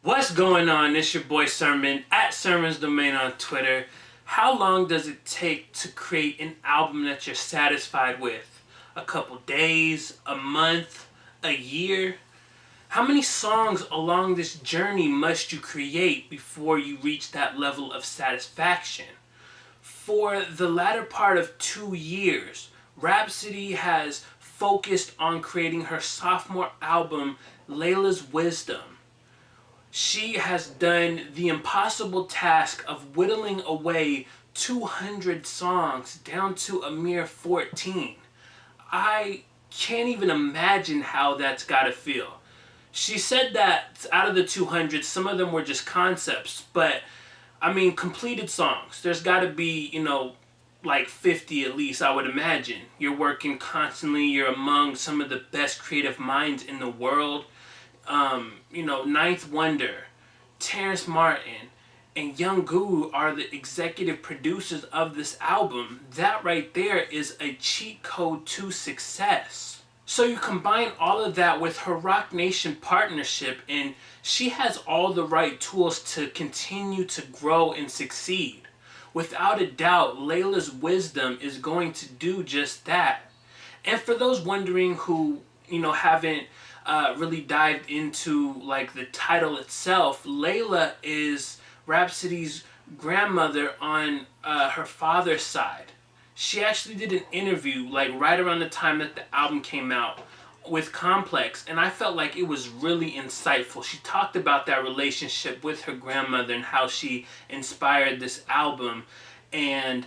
What's going on? It's your boy Sermon at Sermon's Domain on Twitter. How long does it take to create an album that you're satisfied with? A couple days, a month, a year? How many songs along this journey must you create before you reach that level of satisfaction? For the latter part of 2 years, Rapsody has focused on creating her sophomore album, Laila's Wisdom. She has done the impossible task of whittling away 200 songs down to a mere 14. I can't even imagine how that's gotta feel. She said that out of the 200, some of them were just concepts, but I mean, completed songs. There's gotta be, like 50 at least, I would imagine. You're working constantly, you're among some of the best creative minds in the world. Ninth Wonder, Terrence Martin, and Young Guru are the executive producers of this album. That right there is a cheat code to success. So you combine all of that with her Rock Nation partnership, and she has all the right tools to continue to grow and succeed. Without a doubt, Laila's Wisdom is going to do just that. And for those wondering who, haven't really dived into like the title itself, Laila is Rapsody's grandmother on her father's side. She actually did an interview like right around the time that the album came out with Complex, and I felt like it was really insightful. She talked about that relationship with her grandmother and how she inspired this album, and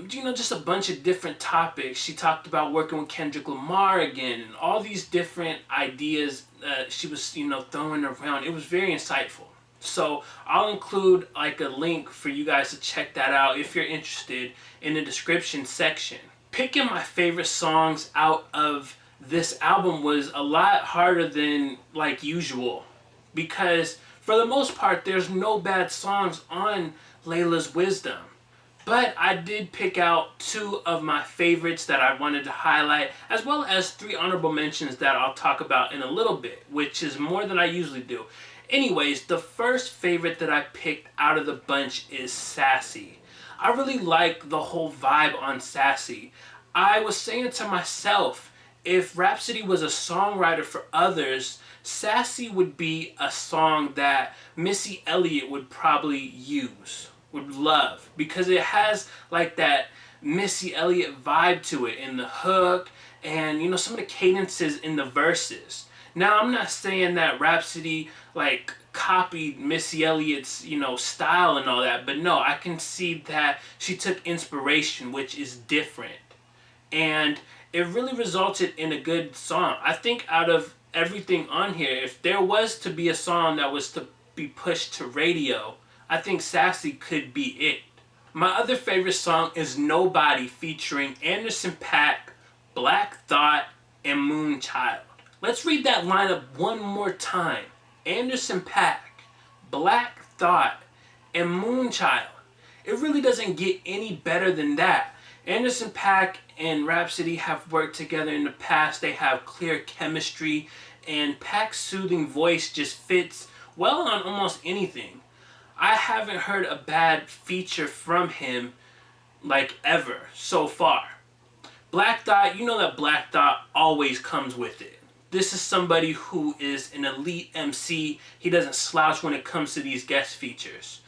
just a bunch of different topics. She talked about working with Kendrick Lamar again, and all these different ideas she was, throwing around. It was very insightful. So I'll include like a link for you guys to check that out if you're interested in the description section. Picking my favorite songs out of this album was a lot harder than like usual, because for the most part there's no bad songs on Laila's Wisdom. But I did pick out two of my favorites that I wanted to highlight, as well as three honorable mentions that I'll talk about in a little bit, which is more than I usually do. Anyways, the first favorite that I picked out of the bunch is Sassy. I really like the whole vibe on Sassy. I was saying to myself, if Rapsody was a songwriter for others, Sassy would be a song that Missy Elliott would probably use, would love, because it has like that Missy Elliott vibe to it in the hook and some of the cadences in the verses. Now, I'm not saying that Rapsody like copied Missy Elliott's style and all that, but no, I can see that she took inspiration, which is different, and it really resulted in a good song. I think out of everything on here, if there was to be a song that was to be pushed to radio, I think Sassy could be it. My other favorite song is Nobody featuring Anderson .Paak, Black Thought, and Moonchild. Let's read that lineup one more time. Anderson .Paak, Black Thought, and Moonchild. It really doesn't get any better than that. Anderson .Paak and Rapsody have worked together in the past. They have clear chemistry, and Paak's soothing voice just fits well on almost anything. I haven't heard a bad feature from him like ever so far. Black Thought, you know that Black Thought always comes with it. This is somebody who is an elite MC. He doesn't slouch when it comes to these guest features.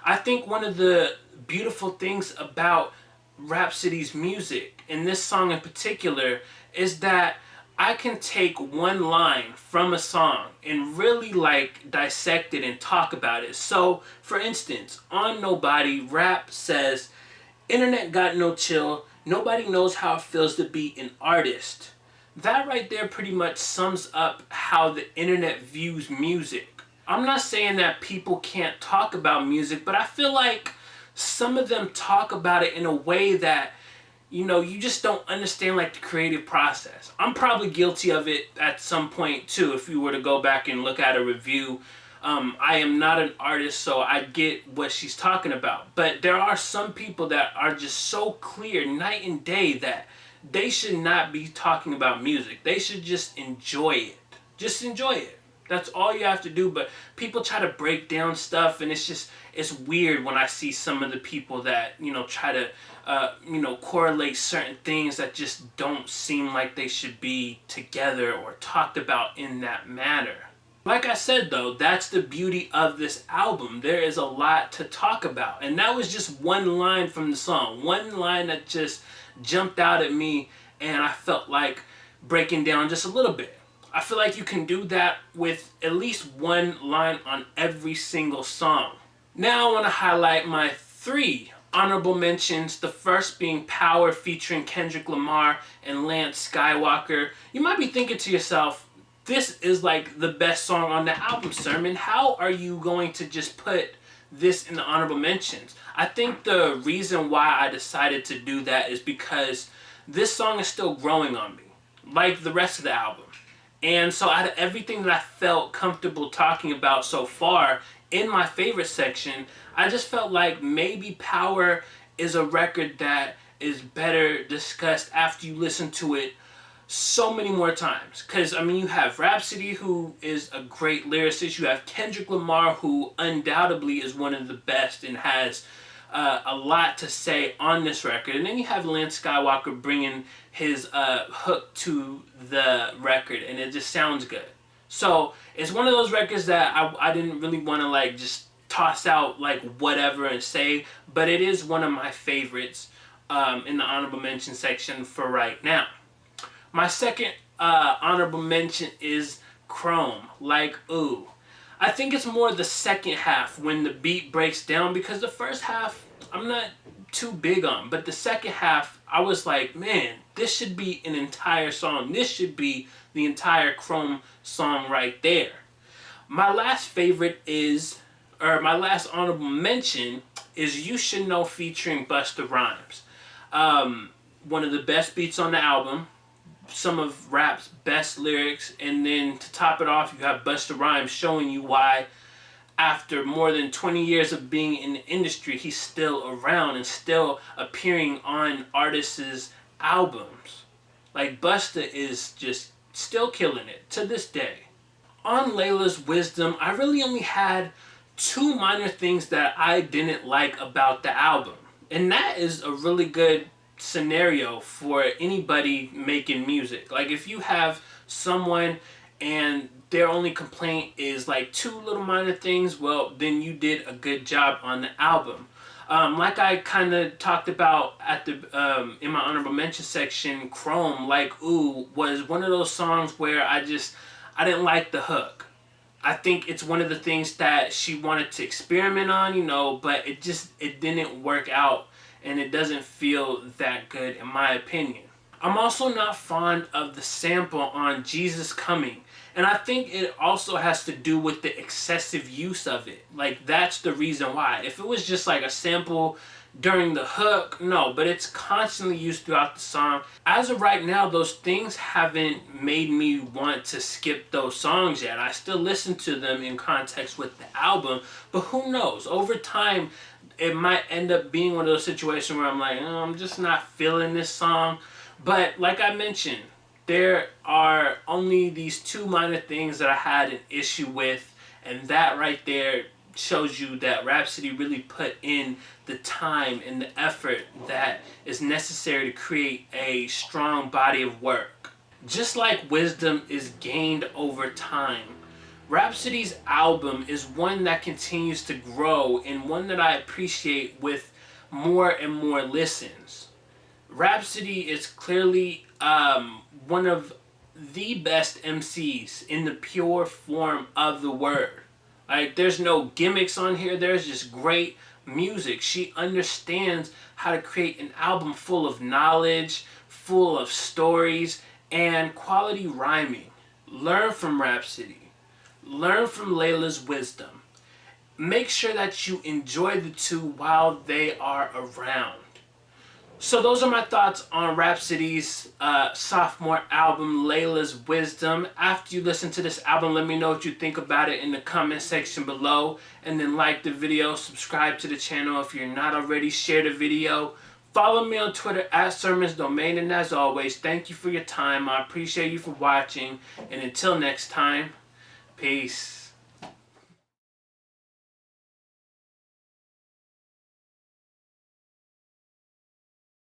I think one of the beautiful things about Rapsody's music, and this song in particular, is that I can take one line from a song and really like dissect it and talk about it. So, for instance, on Nobody, Rap says, "Internet got no chill, nobody knows how it feels to be an artist." That right there pretty much sums up how the internet views music. I'm not saying that people can't talk about music, but I feel like some of them talk about it in a way that you just don't understand like the creative process. I'm probably guilty of it at some point too, if you were to go back and look at a review. I am not an artist, so I get what she's talking about. But there are some people that are just so clear night and day that they should not be talking about music. They should just enjoy it. Just enjoy it. That's all you have to do. But people try to break down stuff, and it's weird when I see some of the people that, try to, correlate certain things that just don't seem like they should be together or talked about in that manner. Like I said though, that's the beauty of this album. There is a lot to talk about. And that was just one line from the song. One line that just jumped out at me, and I felt like breaking down just a little bit. I feel like you can do that with at least one line on every single song. Now I want to highlight my 3 honorable mentions. The first being Power featuring Kendrick Lamar and Lance Skywalker. You might be thinking to yourself, this is like the best song on the album, Sermon. How are you going to just put this in the honorable mentions? I think the reason why I decided to do that is because this song is still growing on me, like the rest of the album. And so out of everything that I felt comfortable talking about so far in my favorite section, I just felt like maybe Power is a record that is better discussed after you listen to it so many more times. Because, you have Rapsody, who is a great lyricist. You have Kendrick Lamar, who undoubtedly is one of the best and has a lot to say on this record. And then you have Lance Skywalker bringing his hook to the record, and it just sounds good. So it's one of those records that I didn't really want to just toss out whatever and say, but it is one of my favorites in the honorable mention section for right now. My second honorable mention is Chrome, Ooh. I think it's more the second half when the beat breaks down, because the first half I'm not too big on, but the second half I was like, man, this should be an entire song. This should be the entire Chrome song right there. My last honorable mention is You Should Know featuring Busta Rhymes. One of the best beats on the album, some of rap's best lyrics, and then to top it off, you have Busta Rhymes showing you why after more than 20 years of being in the industry, he's still around and still appearing on artists' albums. Busta is just still killing it to this day. On Laila's Wisdom, I really only had 2 minor things that I didn't like about the album. And that is a really good scenario for anybody making music. If you have someone and their only complaint is 2 little minor things, well, then you did a good job on the album. Like I kind of talked about at the in my honorable mention section, Chrome, Ooh, was one of those songs where I didn't like the hook. I think it's one of the things that she wanted to experiment on, but it didn't work out, and it doesn't feel that good in my opinion. I'm also not fond of the sample on Jesus Coming, and I think it also has to do with the excessive use of it. That's the reason why. If it was just a sample during the hook, no, but it's constantly used throughout the song. As of right now, those things haven't made me want to skip those songs yet. I still listen to them in context with the album, but who knows? Over time, it might end up being one of those situations where I'm I'm just not feeling this song. But like I mentioned, there are only these 2 minor things that I had an issue with, and that right there shows you that Rapsody really put in the time and the effort that is necessary to create a strong body of work. Just like wisdom is gained over time, Rapsody's album is one that continues to grow and one that I appreciate with more and more listens. Rapsody is clearly one of the best MCs in the pure form of the word. There's no gimmicks on here. There's just great music. She understands how to create an album full of knowledge, full of stories, and quality rhyming. Learn from Rapsody. Learn from Laila's Wisdom. Make sure that you enjoy the 2 while they are around. So those are my thoughts on Rapsody's sophomore album, Laila's Wisdom. After you listen to this album, let me know what you think about it in the comment section below. And then like the video, subscribe to the channel if you're not already, share the video. Follow me on Twitter @SermonsDomain. And as always, thank you for your time. I appreciate you for watching. And until next time, Peace.